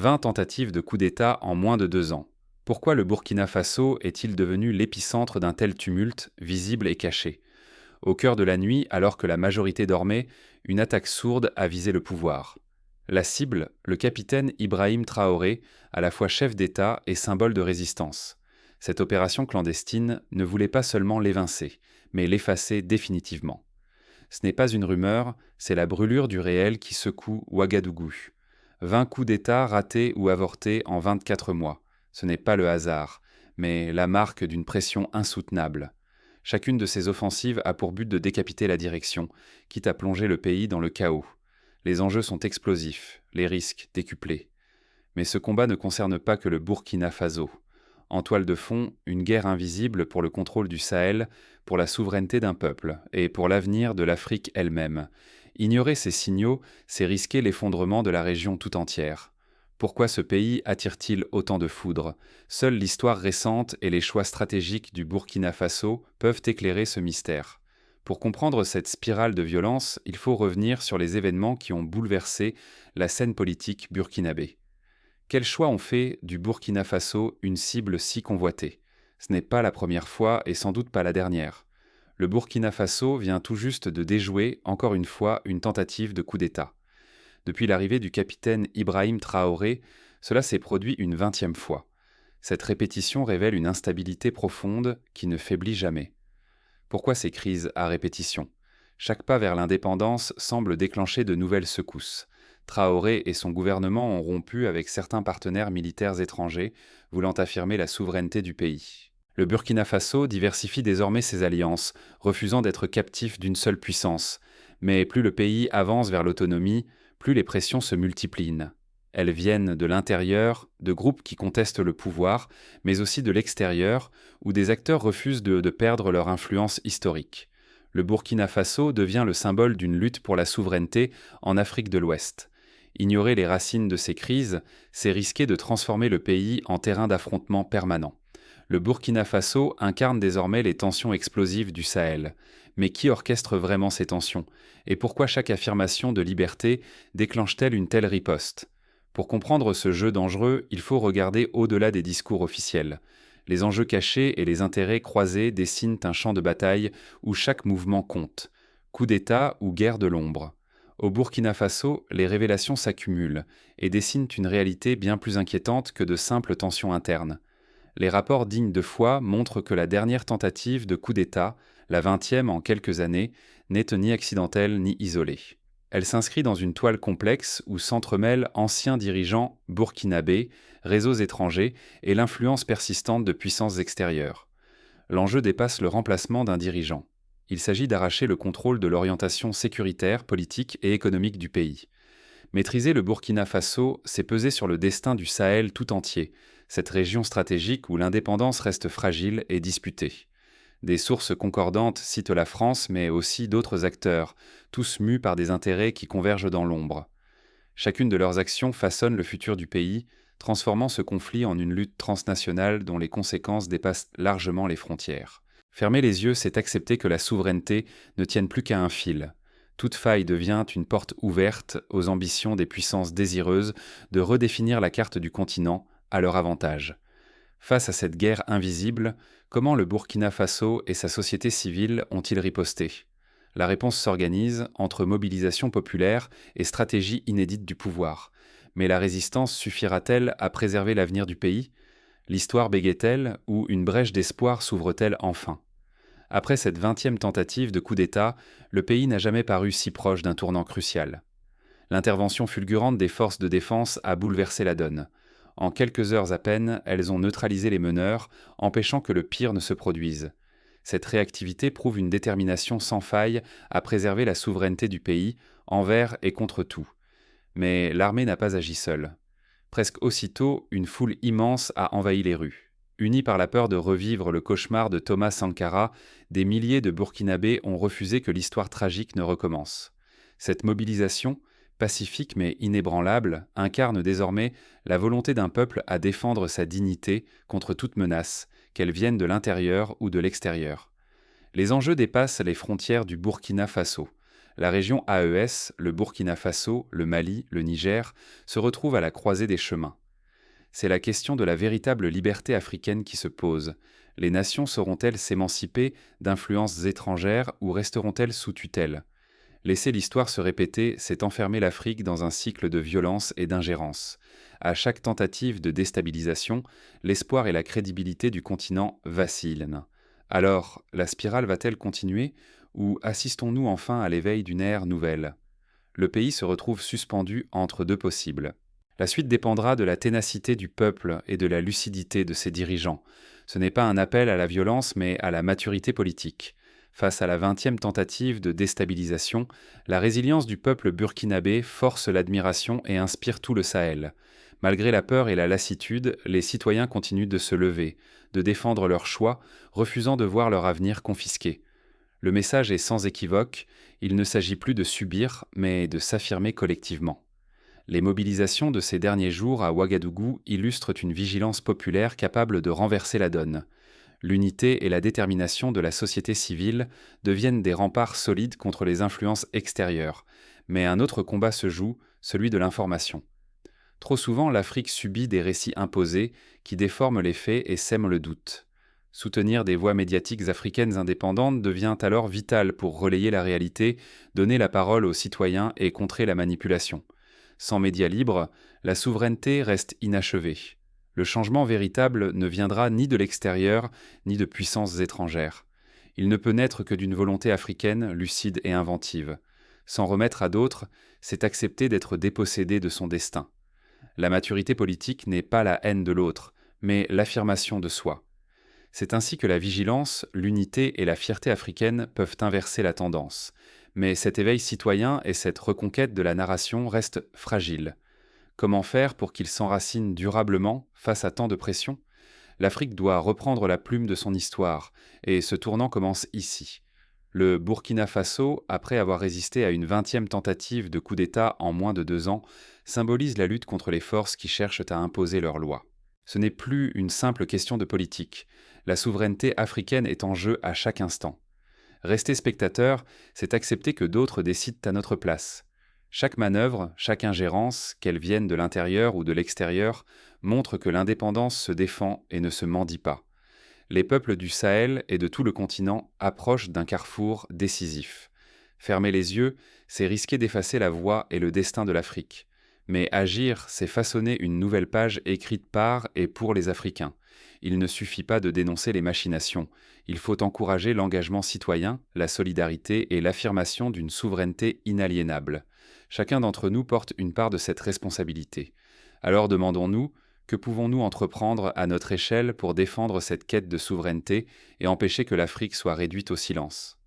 20 tentatives de coup d'État en moins de 2 ans. Pourquoi le Burkina Faso est-il devenu l'épicentre d'un tel tumulte, visible et caché? Au cœur de la nuit, alors que la majorité dormait, une attaque sourde a visé le pouvoir. La cible, le capitaine Ibrahim Traoré, à la fois chef d'État et symbole de résistance. Cette opération clandestine ne voulait pas seulement l'évincer, mais l'effacer définitivement. Ce n'est pas une rumeur, c'est la brûlure du réel qui secoue Ouagadougou. 20 coups d'État ratés ou avortés en 24 mois. Ce n'est pas le hasard, mais la marque d'une pression insoutenable. Chacune de ces offensives a pour but de décapiter la direction, quitte à plonger le pays dans le chaos. Les enjeux sont explosifs, les risques décuplés. Mais ce combat ne concerne pas que le Burkina Faso. En toile de fond, une guerre invisible pour le contrôle du Sahel, pour la souveraineté d'un peuple et pour l'avenir de l'Afrique elle-même. Ignorer ces signaux, c'est risquer l'effondrement de la région tout entière. Pourquoi ce pays attire-t-il autant de foudre? Seule l'histoire récente et les choix stratégiques du Burkina Faso peuvent éclairer ce mystère. Pour comprendre cette spirale de violence, il faut revenir sur les événements qui ont bouleversé la scène politique burkinabé. Quel choix ont fait du Burkina Faso une cible si convoitée? Ce n'est pas la première fois et sans doute pas la dernière. Le Burkina Faso vient tout juste de déjouer, encore une fois, une tentative de coup d'État. Depuis l'arrivée du capitaine Ibrahim Traoré, cela s'est produit une 20e fois. Cette répétition révèle une instabilité profonde qui ne faiblit jamais. Pourquoi ces crises à répétition? Chaque pas vers l'indépendance semble déclencher de nouvelles secousses. Traoré et son gouvernement ont rompu avec certains partenaires militaires étrangers, voulant affirmer la souveraineté du pays. Le Burkina Faso diversifie désormais ses alliances, refusant d'être captif d'une seule puissance. Mais plus le pays avance vers l'autonomie, plus les pressions se multiplient. Elles viennent de l'intérieur, de groupes qui contestent le pouvoir, mais aussi de l'extérieur, où des acteurs refusent de perdre leur influence historique. Le Burkina Faso devient le symbole d'une lutte pour la souveraineté en Afrique de l'Ouest. Ignorer les racines de ces crises, c'est risquer de transformer le pays en terrain d'affrontement permanent. Le Burkina Faso incarne désormais les tensions explosives du Sahel. Mais qui orchestre vraiment ces tensions? Et pourquoi chaque affirmation de liberté déclenche-t-elle une telle riposte? Pour comprendre ce jeu dangereux, il faut regarder au-delà des discours officiels. Les enjeux cachés et les intérêts croisés dessinent un champ de bataille où chaque mouvement compte. Coup d'État ou guerre de l'ombre. Au Burkina Faso, les révélations s'accumulent et dessinent une réalité bien plus inquiétante que de simples tensions internes. Les rapports dignes de foi montrent que la dernière tentative de coup d'État, la 20e en quelques années, n'est ni accidentelle ni isolée. Elle s'inscrit dans une toile complexe où s'entremêlent anciens dirigeants burkinabés, réseaux étrangers et l'influence persistante de puissances extérieures. L'enjeu dépasse le remplacement d'un dirigeant. Il s'agit d'arracher le contrôle de l'orientation sécuritaire, politique et économique du pays. Maîtriser le Burkina Faso, c'est peser sur le destin du Sahel tout entier, cette région stratégique où l'indépendance reste fragile et disputée. Des sources concordantes citent la France, mais aussi d'autres acteurs, tous mus par des intérêts qui convergent dans l'ombre. Chacune de leurs actions façonne le futur du pays, transformant ce conflit en une lutte transnationale dont les conséquences dépassent largement les frontières. Fermer les yeux, c'est accepter que la souveraineté ne tienne plus qu'à un fil. Toute faille devient une porte ouverte aux ambitions des puissances désireuses de redéfinir la carte du continent à leur avantage. Face à cette guerre invisible, comment le Burkina Faso et sa société civile ont-ils riposté? La réponse s'organise entre mobilisation populaire et stratégie inédite du pouvoir. Mais la résistance suffira-t-elle à préserver l'avenir du pays? L'histoire bégaie-t-elle ou une brèche d'espoir s'ouvre-t-elle enfin? Après cette 20e tentative de coup d'État, le pays n'a jamais paru si proche d'un tournant crucial. L'intervention fulgurante des forces de défense a bouleversé la donne. En quelques heures à peine, elles ont neutralisé les meneurs, empêchant que le pire ne se produise. Cette réactivité prouve une détermination sans faille à préserver la souveraineté du pays, envers et contre tout. Mais l'armée n'a pas agi seule. Presque aussitôt, une foule immense a envahi les rues. Unis par la peur de revivre le cauchemar de Thomas Sankara, des milliers de Burkinabés ont refusé que l'histoire tragique ne recommence. Cette mobilisation, pacifique mais inébranlable, incarne désormais la volonté d'un peuple à défendre sa dignité contre toute menace, qu'elle vienne de l'intérieur ou de l'extérieur. Les enjeux dépassent les frontières du Burkina Faso. La région AES, le Burkina Faso, le Mali, le Niger, se retrouvent à la croisée des chemins. C'est la question de la véritable liberté africaine qui se pose. Les nations sauront-elles s'émanciper d'influences étrangères ou resteront-elles sous tutelle? Laisser l'histoire se répéter, c'est enfermer l'Afrique dans un cycle de violence et d'ingérence. À chaque tentative de déstabilisation, l'espoir et la crédibilité du continent vacillent. Alors, la spirale va-t-elle continuer ou assistons-nous enfin à l'éveil d'une ère nouvelle? Le pays se retrouve suspendu entre deux possibles. La suite dépendra de la ténacité du peuple et de la lucidité de ses dirigeants. Ce n'est pas un appel à la violence, mais à la maturité politique. Face à la 20e tentative de déstabilisation, la résilience du peuple burkinabé force l'admiration et inspire tout le Sahel. Malgré la peur et la lassitude, les citoyens continuent de se lever, de défendre leurs choix, refusant de voir leur avenir confisqué. Le message est sans équivoque, il ne s'agit plus de subir, mais de s'affirmer collectivement. Les mobilisations de ces derniers jours à Ouagadougou illustrent une vigilance populaire capable de renverser la donne. L'unité et la détermination de la société civile deviennent des remparts solides contre les influences extérieures. Mais un autre combat se joue, celui de l'information. Trop souvent, l'Afrique subit des récits imposés qui déforment les faits et sèment le doute. Soutenir des voix médiatiques africaines indépendantes devient alors vital pour relayer la réalité, donner la parole aux citoyens et contrer la manipulation. Sans médias libres, la souveraineté reste inachevée. Le changement véritable ne viendra ni de l'extérieur, ni de puissances étrangères. Il ne peut naître que d'une volonté africaine, lucide et inventive. S'en remettre à d'autres, c'est accepter d'être dépossédé de son destin. La maturité politique n'est pas la haine de l'autre, mais l'affirmation de soi. C'est ainsi que la vigilance, l'unité et la fierté africaine peuvent inverser la tendance. Mais cet éveil citoyen et cette reconquête de la narration restent fragiles. Comment faire pour qu'ils s'enracinent durablement face à tant de pression? L'Afrique doit reprendre la plume de son histoire, et ce tournant commence ici. Le Burkina Faso, après avoir résisté à une 20e tentative de coup d'État en moins de 2 ans, symbolise la lutte contre les forces qui cherchent à imposer leurs lois. Ce n'est plus une simple question de politique. La souveraineté africaine est en jeu à chaque instant. Rester spectateur, c'est accepter que d'autres décident à notre place. Chaque manœuvre, chaque ingérence, qu'elle vienne de l'intérieur ou de l'extérieur, montre que l'indépendance se défend et ne se mendie pas. Les peuples du Sahel et de tout le continent approchent d'un carrefour décisif. Fermer les yeux, c'est risquer d'effacer la voix et le destin de l'Afrique. Mais agir, c'est façonner une nouvelle page écrite par et pour les Africains. Il ne suffit pas de dénoncer les machinations. Il faut encourager l'engagement citoyen, la solidarité et l'affirmation d'une souveraineté inaliénable. Chacun d'entre nous porte une part de cette responsabilité. Alors demandons-nous, que pouvons-nous entreprendre à notre échelle pour défendre cette quête de souveraineté et empêcher que l'Afrique soit réduite au silence ?